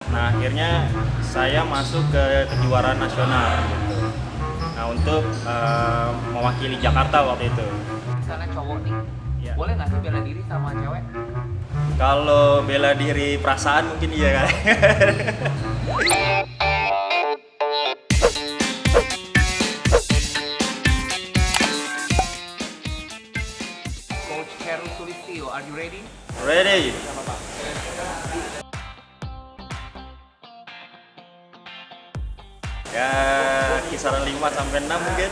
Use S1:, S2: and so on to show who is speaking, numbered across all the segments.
S1: Nah akhirnya saya masuk ke kejuaraan nasional gitu. Nah untuk mewakili Jakarta waktu itu.
S2: Misalnya cowok nih,
S1: Ya.
S2: boleh nggak sih bela diri sama cewek?
S1: Kalau bela diri perasaan mungkin iya kan.
S2: Coach Heru Sulistyo, are you ready?
S1: Ready? Ya kisaran 5 sampai 6 mungkin.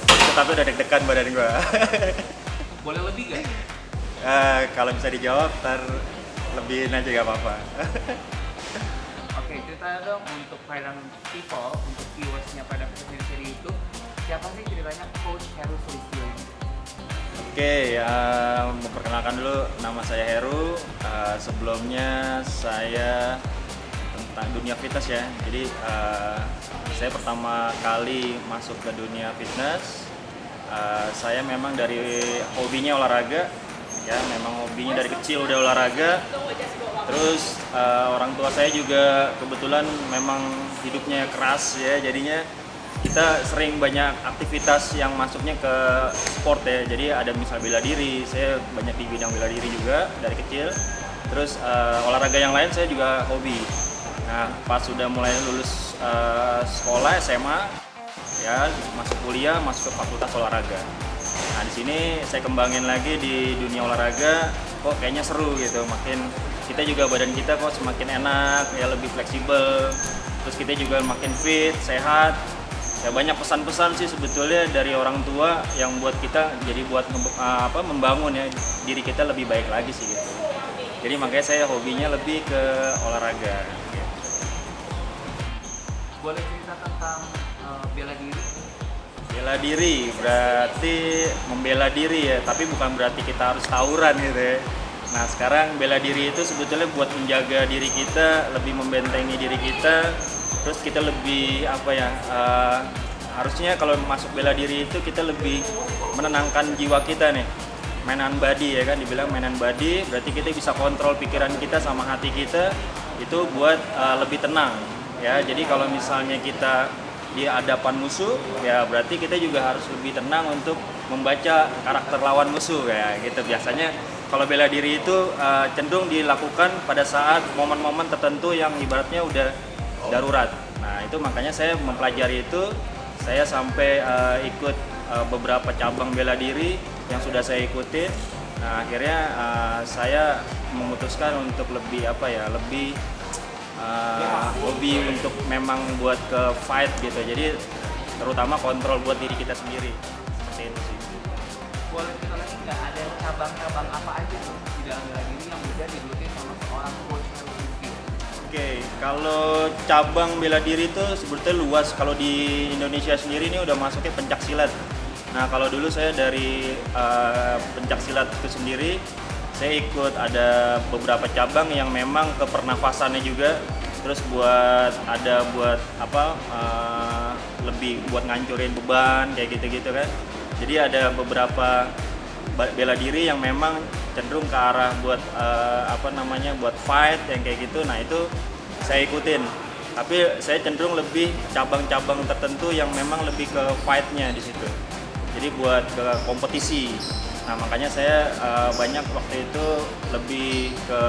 S1: Tetapi udah deg-degan badan gua.
S2: Boleh lebih nggak?
S1: Kalau bisa dijawab ntar lebihin aja gak apa-apa.
S2: Oke, cerita dong untuk Padang People, untuk viewersnya Padang Indonesia di YouTube, siapa sih ceritanya Coach Heru Sulistyo ini?
S1: Oke, memperkenalkan dulu nama saya Heru. Sebelumnya saya tentang dunia fitness ya. Jadi saya pertama kali masuk ke dunia fitness. Saya memang dari hobinya olahraga, ya memang hobinya dari kecil udah olahraga. Terus orang tua saya juga kebetulan memang hidupnya keras ya, jadinya kita sering banyak aktivitas yang masuknya ke sport ya. Jadi ada misal bela diri, saya banyak di bidang bela diri juga dari kecil. Terus olahraga yang lain saya juga hobi. Nah pas sudah mulai lulus sekolah SMA, ya masuk kuliah, masuk ke fakultas olahraga. Nah di sini saya kembangin lagi di dunia olahraga, kok kayaknya seru gitu. Makin kita juga badan kita kok semakin enak, ya lebih fleksibel. Terus kita juga makin fit, sehat. Ya banyak pesan-pesan sih sebetulnya dari orang tua yang buat kita jadi buat membangun ya diri kita lebih baik lagi sih gitu. Jadi makanya saya hobinya lebih ke olahraga. Gitu.
S2: Boleh cerita tentang bela diri?
S1: Bela diri berarti membela diri ya, tapi bukan berarti kita harus tawuran gitu ya. Nah sekarang bela diri itu sebetulnya buat menjaga diri kita, lebih membentengi diri kita, terus kita lebih apa ya, harusnya kalau masuk bela diri itu kita lebih menenangkan jiwa kita nih. Mainan body ya kan, dibilang mainan body, berarti kita bisa kontrol pikiran kita sama hati kita itu buat lebih tenang ya. Jadi kalau misalnya kita di hadapan musuh ya berarti kita juga harus lebih tenang untuk membaca karakter lawan musuh ya gitu. Biasanya kalau bela diri itu cenderung dilakukan pada saat momen-momen tertentu yang ibaratnya udah darurat. Nah itu makanya saya mempelajari itu, saya sampai ikut beberapa cabang bela diri yang sudah saya ikutin. Nah akhirnya saya memutuskan untuk lebih lebih hobi untuk memang buat ke fight gitu. Jadi terutama kontrol buat diri kita sendiri. Seperti itu sih.
S2: Boleh cerita lagi nggak, ada cabang-cabang apa aja tuh di dalam bela diri yang bisa digeluti sama seorang Coach Heru Sulistyo?
S1: Oke, kalau cabang bela diri itu sebetulnya luas. Kalau di Indonesia sendiri ini udah masuknya pencak silat. Nah kalau dulu saya dari pencak silat itu sendiri, saya ikut ada beberapa cabang yang memang ke pernafasannya juga. Terus buat lebih buat ngancurin beban kayak gitu-gitu kan. Jadi ada beberapa bela diri yang memang cenderung ke arah buat buat fight yang kayak gitu. Nah itu saya ikutin. Tapi saya cenderung lebih cabang-cabang tertentu yang memang lebih ke fight-nya di situ. Jadi buat ke kompetisi. Nah makanya saya banyak waktu itu lebih ke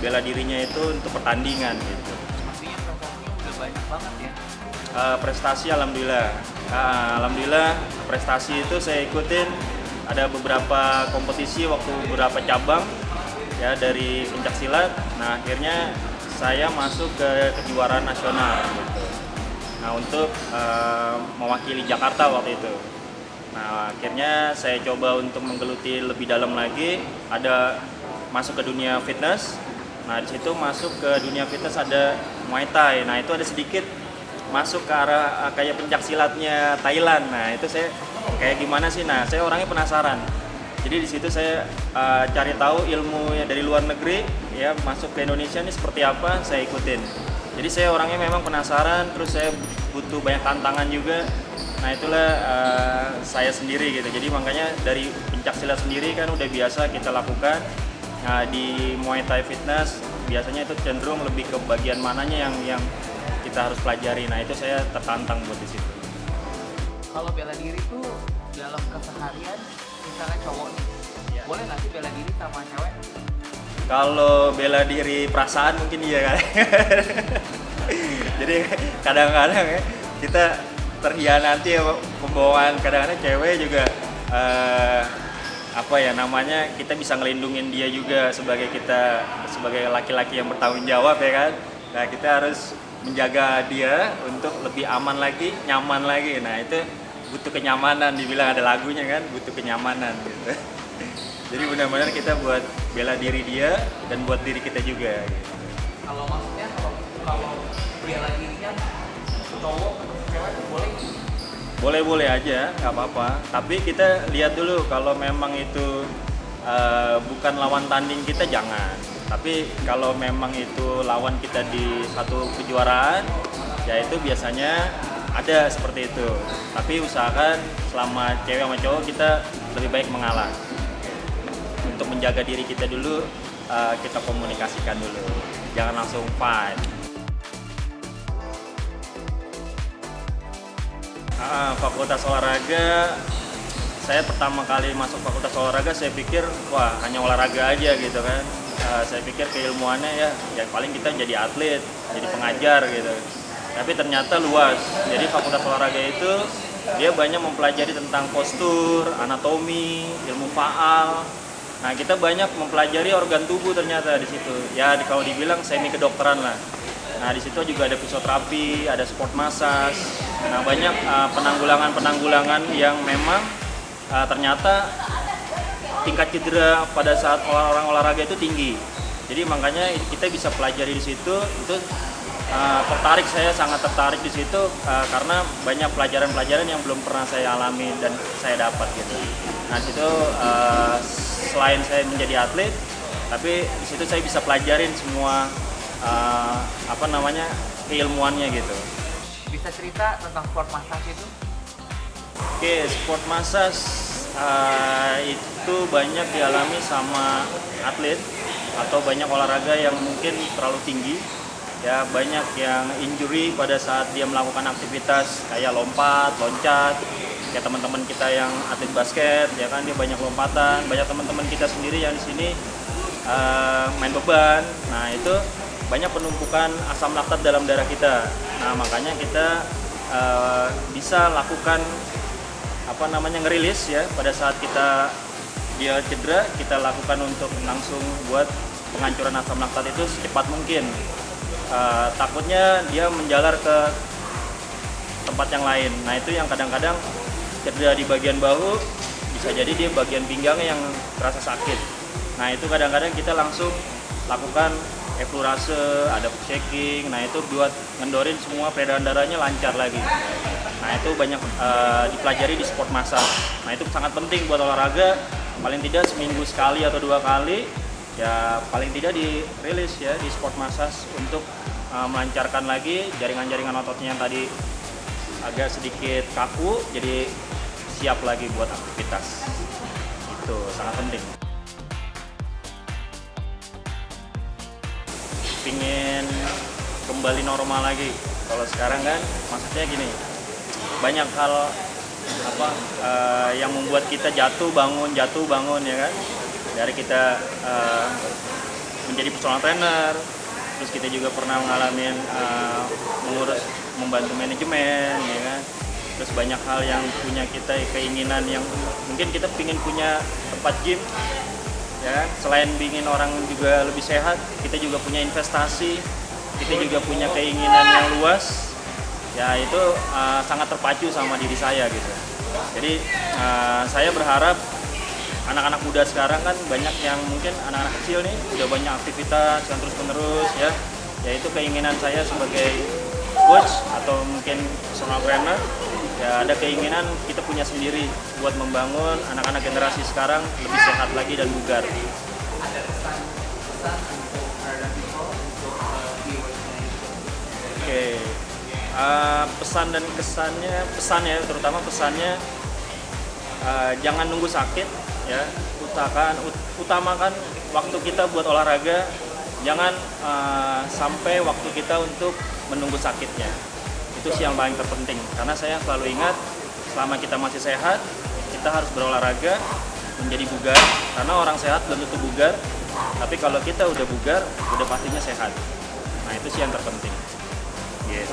S1: bela dirinya itu untuk pertandingan gitu.
S2: Artinya performnya udah banyak banget ya.
S1: Prestasi alhamdulillah. Alhamdulillah prestasi itu saya ikutin, ada beberapa kompetisi waktu beberapa cabang ya dari pencak silat. Nah akhirnya saya masuk ke kejuaraan nasional gitu. Nah untuk mewakili Jakarta waktu itu. Nah akhirnya saya coba untuk menggeluti lebih dalam lagi, ada masuk ke dunia fitness. Nah di situ masuk ke dunia fitness ada Muay Thai. Nah itu ada sedikit masuk ke arah kayak pencak silatnya Thailand. Nah itu saya kayak gimana sih? Nah saya orangnya penasaran. Jadi di situ saya cari tahu ilmu yang dari luar negeri, ya masuk ke Indonesia ini seperti apa, saya ikutin. Jadi saya orangnya memang penasaran, terus saya butuh banyak tantangan juga. Nah itulah saya sendiri gitu. Jadi makanya dari pencak silat sendiri kan udah biasa kita lakukan. Nah di Muay Thai Fitness biasanya itu cenderung lebih ke bagian mananya yang kita harus pelajari. Nah itu saya tertantang buat di situ.
S2: Kalau bela diri tuh dalam keseharian, misalnya cowok nih, boleh nggak sih bela diri sama cewek?
S1: Kalau bela diri perasaan mungkin iya kan. Jadi kadang-kadang ya kita terhianati ya pembawaan, kadang-kadang cewek juga apa ya namanya, kita bisa ngelindungin dia juga sebagai laki-laki yang bertanggung jawab ya kan. Nah kita harus menjaga dia untuk lebih aman lagi, nyaman lagi. Nah itu butuh kenyamanan, dibilang ada lagunya kan, butuh kenyamanan gitu. Jadi benar-benar kita buat bela diri dia dan buat diri kita juga gitu.
S2: Kalau maksudnya kalau bela dirinya cowok atau cewek tuh boleh?
S1: Boleh-boleh aja, nggak apa-apa. Tapi kita lihat dulu kalau memang itu bukan lawan tanding kita, jangan. Tapi kalau memang itu lawan kita di satu kejuaraan, ya itu biasanya ada seperti itu. Tapi usahakan selama cewek sama cowok kita lebih baik mengalah. Untuk menjaga diri kita dulu, kita komunikasikan dulu. Jangan langsung fight. Fakultas olahraga, saya pertama kali masuk fakultas olahraga saya pikir wah hanya olahraga aja gitu kan. Saya pikir keilmuannya ya paling kita jadi atlet, jadi pengajar gitu. Tapi ternyata luas. Jadi fakultas olahraga itu dia banyak mempelajari tentang postur, anatomi, ilmu faal. Nah kita banyak mempelajari organ tubuh ternyata di situ. Ya kalau dibilang semi kedokteran lah. Nah di situ juga ada fisioterapi, ada sport massage. Nah banyak penanggulangan yang memang ternyata tingkat cedera pada saat orang olahraga itu tinggi. Jadi makanya kita bisa pelajari di situ. Itu saya sangat tertarik di situ karena banyak pelajaran-pelajaran yang belum pernah saya alami dan saya dapat gitu. Nah di situ selain saya menjadi atlet, tapi di situ saya bisa pelajarin semua keilmuannya gitu.
S2: Bisa cerita tentang sport massage itu?
S1: Oke, sport massage itu banyak dialami sama atlet atau banyak olahraga yang mungkin terlalu tinggi. Ya banyak yang injury pada saat dia melakukan aktivitas kayak lompat, loncat. Kayak teman-teman kita yang atlet basket, ya kan dia banyak lompatan. Banyak teman-teman kita sendiri yang di sini main beban. Nah itu banyak penumpukan asam laktat dalam darah kita. Nah makanya kita bisa lakukan ngerilis ya pada saat dia cedera, kita lakukan untuk langsung buat penghancuran asam laktat itu secepat mungkin. Takutnya dia menjalar ke tempat yang lain. Nah itu yang kadang-kadang cedera di bagian bahu, bisa jadi dia bagian pinggangnya yang terasa sakit. Nah itu kadang-kadang kita langsung lakukan eflurase, ada shaking. Nah itu buat ngendorin semua peredaran darahnya lancar lagi. Nah itu banyak dipelajari di sport massage. Nah itu sangat penting buat olahraga, paling tidak seminggu sekali atau 2 kali. Ya paling tidak dirilis ya di sport massage untuk melancarkan lagi jaringan-jaringan ototnya yang tadi agak sedikit kaku, jadi siap lagi buat aktivitas. Itu sangat penting. Pingin kembali normal lagi. Kalau sekarang kan maksudnya gini, banyak hal yang membuat kita jatuh bangun ya kan. Dari kita menjadi personal trainer, terus kita juga pernah mengalami membantu manajemen ya kan. Terus banyak hal yang punya kita keinginan yang mungkin kita pingin punya tempat gym ya kan? Selain pingin orang juga lebih sehat, kita juga punya investasi, kita juga punya keinginan yang luas ya. Itu sangat terpacu sama diri saya gitu. Jadi saya berharap anak-anak muda sekarang kan banyak yang mungkin anak-anak kecil nih udah banyak aktivitas yang terus-menerus ya. Yaitu keinginan saya sebagai coach atau mungkin personal trainer ya, ada keinginan kita punya sendiri buat membangun anak-anak generasi sekarang lebih sehat lagi dan bugar.
S2: Ada pesan untuk Radar People untuk viewersnya itu?
S1: Oke, pesan dan kesannya terutama pesannya jangan nunggu sakit ya, utamakan waktu kita buat olahraga jangan sampai waktu kita untuk menunggu sakitnya. Itu sih yang paling terpenting, karena saya selalu ingat selama kita masih sehat kita harus berolahraga menjadi bugar, karena orang sehat belum tentu bugar, tapi kalau kita udah bugar udah pastinya sehat. Nah itu sih yang terpenting. Yes.